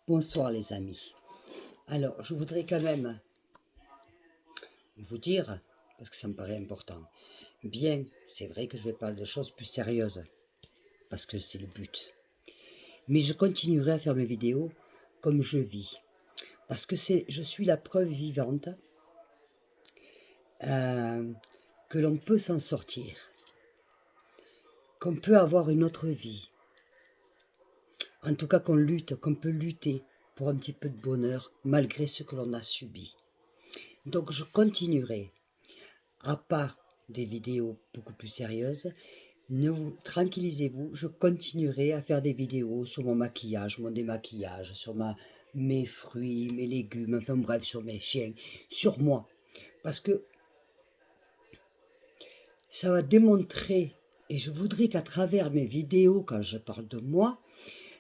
Bonsoir les amis. Alors, je voudrais quand même vous dire, parce que ça me paraît important, bien, c'est vrai que je vais parler de choses plus sérieuses, parce que c'est le but. Mais je continuerai à faire mes vidéos comme je vis, parce que je suis la preuve vivante que l'on peut s'en sortir, qu'on peut avoir une autre vie, en tout cas qu'on peut lutter pour un petit peu de bonheur malgré ce que l'on a subi. Donc je continuerai, à part des vidéos beaucoup plus sérieuses, tranquillisez-vous, je continuerai à faire des vidéos sur mon maquillage, mon démaquillage, sur mes fruits, mes légumes, enfin bref, sur mes chiens, sur moi. Parce que ça va démontrer, et je voudrais qu'à travers mes vidéos, quand je parle de moi,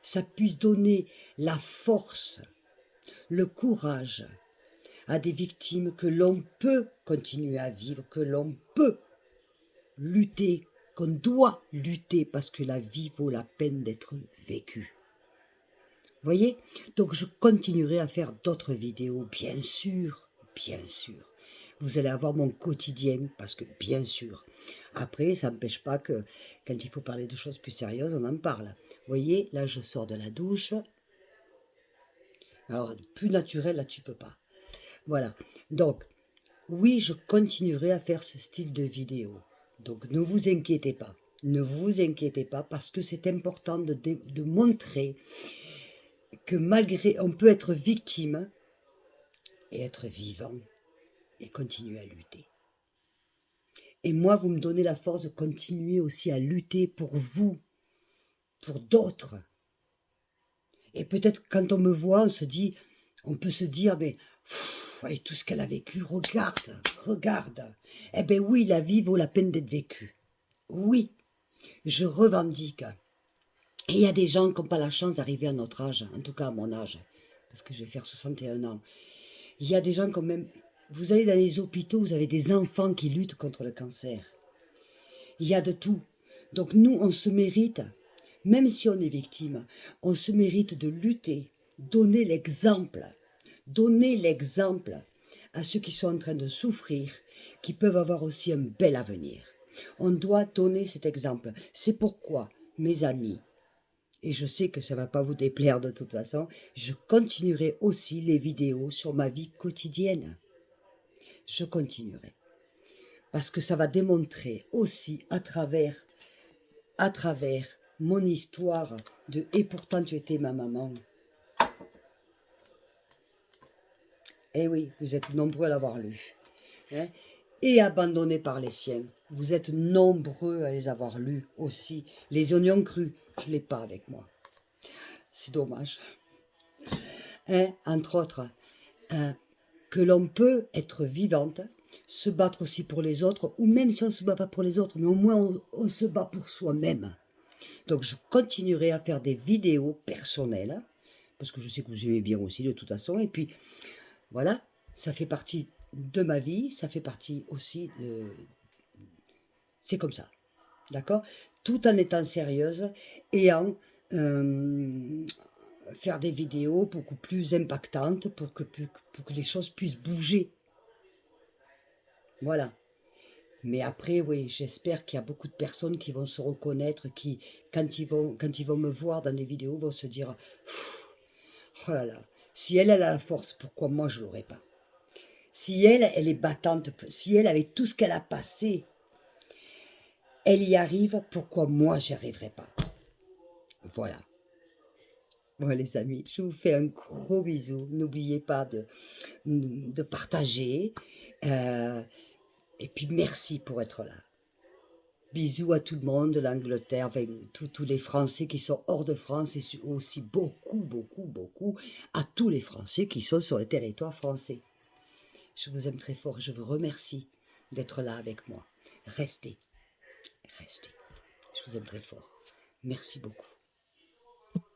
ça puisse donner la force, le courage à des victimes que l'on peut continuer à vivre, que l'on peut lutter, qu'on doit lutter parce que la vie vaut la peine d'être vécue. Voyez? Donc je continuerai à faire d'autres vidéos, bien sûr, bien sûr. Vous allez avoir mon quotidien, parce que bien sûr. Après, ça n'empêche pas que quand il faut parler de choses plus sérieuses, on en parle. Vous voyez, là je sors de la douche. Alors, plus naturel, là tu peux pas. Voilà. Donc, oui, je continuerai à faire ce style de vidéo. Donc ne vous inquiétez pas. Ne vous inquiétez pas parce que c'est important de montrer que malgré, on peut être victime et être vivant et continuer à lutter. Et moi, vous me donnez la force de continuer aussi à lutter pour vous, pour d'autres. Et peut-être quand on me voit, on peut se dire, mais et tout ce qu'elle a vécu, regarde, regarde. Eh bien oui, la vie vaut la peine d'être vécue. Oui, je revendique. Et il y a des gens qui n'ont pas la chance d'arriver à notre âge, en tout cas à mon âge, parce que je vais faire 61 ans. Il y a des gens quand même... Vous allez dans les hôpitaux, vous avez des enfants qui luttent contre le cancer. Il y a de tout. Donc nous, on se mérite, même si on est victime, on se mérite de lutter, donner l'exemple à ceux qui sont en train de souffrir, qui peuvent avoir aussi un bel avenir. On doit donner cet exemple. C'est pourquoi, mes amis, et je sais que ça ne va pas vous déplaire de toute façon, je continuerai aussi les vidéos sur ma vie quotidienne. Je continuerai. Parce que ça va démontrer aussi à travers mon histoire de « Et pourtant tu étais ma maman ». Eh oui, vous êtes nombreux à l'avoir lu. Hein, et abandonné par les siens. Vous êtes nombreux à les avoir lus aussi. Les oignons crus, je ne l'ai pas avec moi. C'est dommage. Hein, entre autres, que l'on peut être vivante, se battre aussi pour les autres, ou même si on ne se bat pas pour les autres, mais au moins on se bat pour soi-même. Donc je continuerai à faire des vidéos personnelles, parce que je sais que vous aimez bien aussi de toute façon, et puis voilà, ça fait partie de ma vie, ça fait partie aussi de... C'est comme ça, d'accord? Tout en étant sérieuse et en faire des vidéos beaucoup plus impactantes pour que les choses puissent bouger. Voilà. Mais après, oui, j'espère qu'il y a beaucoup de personnes qui vont se reconnaître, qui, quand ils vont me voir dans des vidéos, vont se dire « Oh là là, si elle a la force, pourquoi moi je ne l'aurais pas ?» Si elle est battante, si elle, avec tout ce qu'elle a passé, elle y arrive, pourquoi moi j'y arriverai pas? Voilà. Bon les amis, je vous fais un gros bisou. N'oubliez pas de partager. Et puis merci pour être là. Bisous à tout le monde de l'Angleterre, enfin, tous les Français qui sont hors de France et aussi beaucoup à tous les Français qui sont sur le territoire français. Je vous aime très fort, je vous remercie d'être là avec moi. Restez, restez. Je vous aime très fort. Merci beaucoup.